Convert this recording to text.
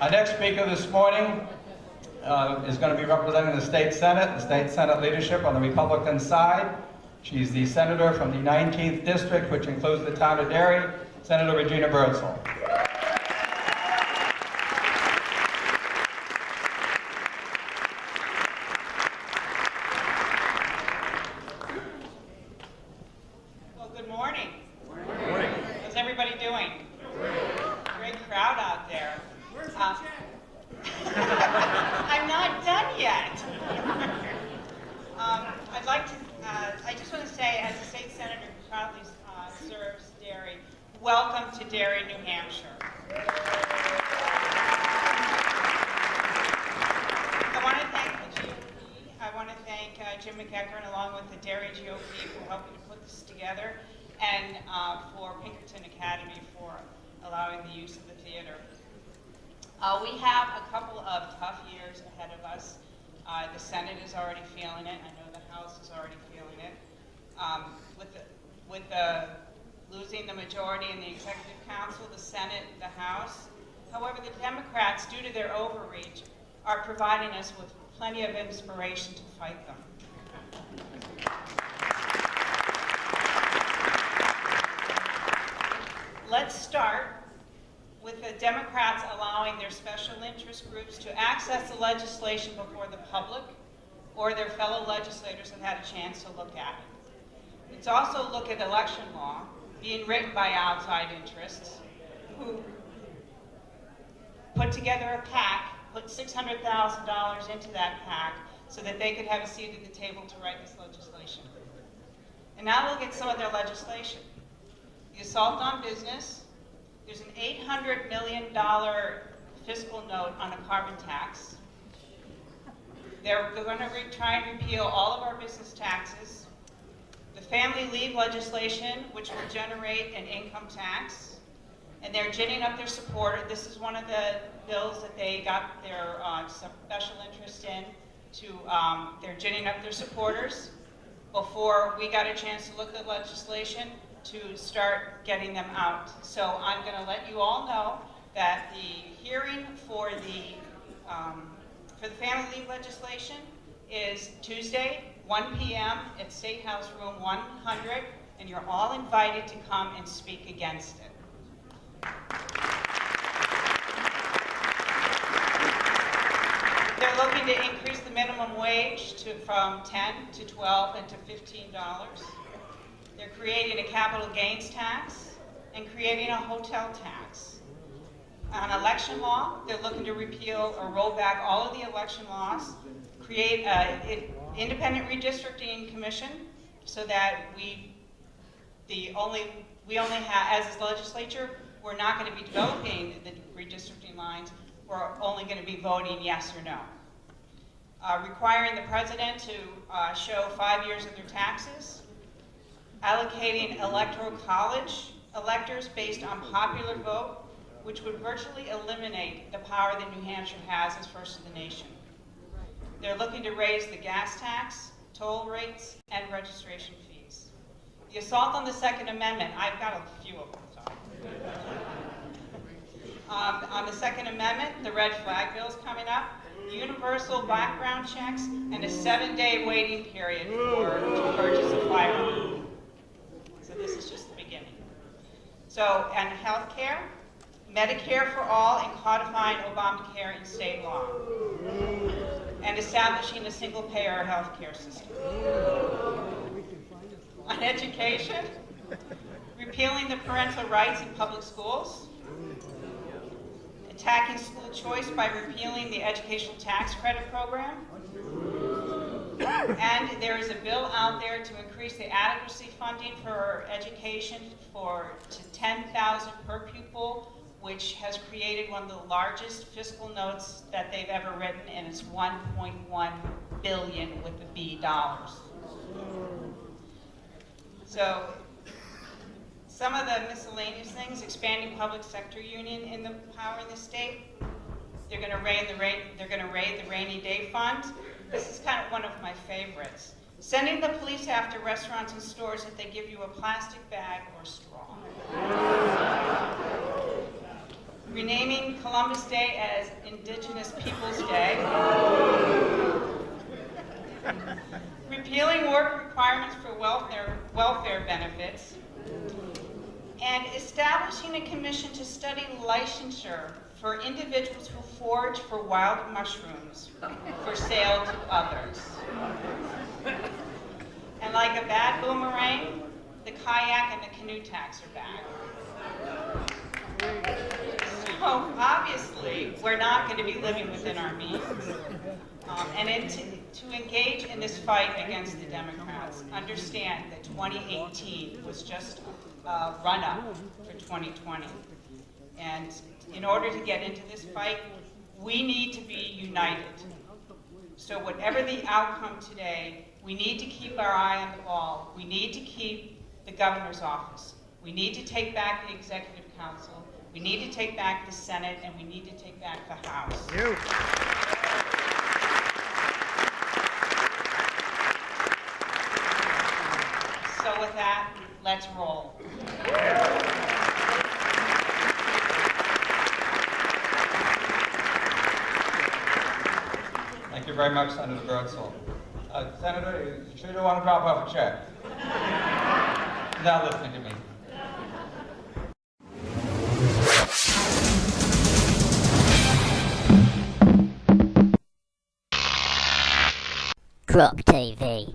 Our next speaker this morning is going to be representing the state Senate leadership on the Republican side. She's the senator from the 19th district, which includes the town of Derry, Senator Regina Birdsell. Well, good morning. Good morning. How's everybody doing? Great crowd out there. I'm not done yet. I just want to say, as a state senator who proudly serves Derry, welcome to Derry, New Hampshire. I want to thank the GOP. I want to thank Jim McEachern, along with the Derry GOP, for helping to put this together, and for Pinkerton Academy for allowing the use of the theater. We have a couple of tough years ahead of us. The Senate is already feeling it. I know the House is already feeling it. With losing the majority in the Executive Council, the Senate, the House. However, the Democrats, due to their overreach, are providing us with plenty of inspiration to fight them. Let's start with the Democrats allowing their special interest groups to access the legislation before the public or their fellow legislators have had a chance to look at it. Let's also look at election law being written by outside interests who put together a PAC, put $600,000 into that PAC so that they could have a seat at the table to write this legislation. And now look at some of their legislation. The assault on business. There's an $800 million fiscal note on a carbon tax. They're going to try and repeal all of our business taxes. The family leave legislation, which will generate an income tax. And they're ginning up their supporter. This is one of the bills that they got their special interest in. They're ginning up their supporters before we got a chance to look at legislation to start getting them out. So I'm going to let you all know that the hearing for the family leave legislation is Tuesday, 1 p.m. at State House Room 100, and you're all invited to come and speak against it. They're looking to increase the minimum wage from $10 to $12 and to $15. They're creating a capital gains tax and creating a hotel tax. On election law, they're looking to repeal or roll back all of the election laws, create an independent redistricting commission so that we only have, as a legislature, we're not going to be developing the redistricting lines, we're only going to be voting yes or no. Requiring the president to show 5 years of their taxes, allocating electoral college electors based on popular vote, which would virtually eliminate the power that New Hampshire has as first in the nation. They're looking to raise the gas tax, toll rates, and registration fees. The assault on the Second Amendment, I've got a few of them, sorry. On the Second Amendment, the red flag bill is coming up, universal background checks, and a 7-day waiting period to purchase a firearm. So this is just the beginning. So, and health care, Medicare for all, and codifying Obamacare in state law. And establishing a single-payer health care system. On education, repealing the parental rights in public schools. Attacking school choice by repealing the educational tax credit program. And there is a bill out there to increase the adequacy funding for education to $10,000 per pupil, which has created one of the largest fiscal notes that they've ever written, and it's $1.1 billion with the B dollars. So some of the miscellaneous things, expanding public sector union in the power in the state. They're going to raid the rainy day fund. This is kind of one of my favorites. Sending the police after restaurants and stores if they give you a plastic bag or straw. renaming Columbus Day as Indigenous Peoples Day, repealing work requirements for welfare benefits, and establishing a commission to study licensure for individuals who forage for wild mushrooms for sale to others. And like a bad boomerang, the kayak and the canoe tax are back. So obviously, we're not going to be living within our means. To engage in this fight against the Democrats, understand that 2018 was just a run-up for 2020. And in order to get into this fight, we need to be united. So whatever the outcome today, we need to keep our eye on the ball. We need to keep the governor's office. We need to take back the executive council. We need to take back the Senate, and we need to take back the House. So with that, let's roll. Thank you very much, Senator Birdsell. Senator, you sure you don't want to drop off a check? Not listening to me. Crop TV.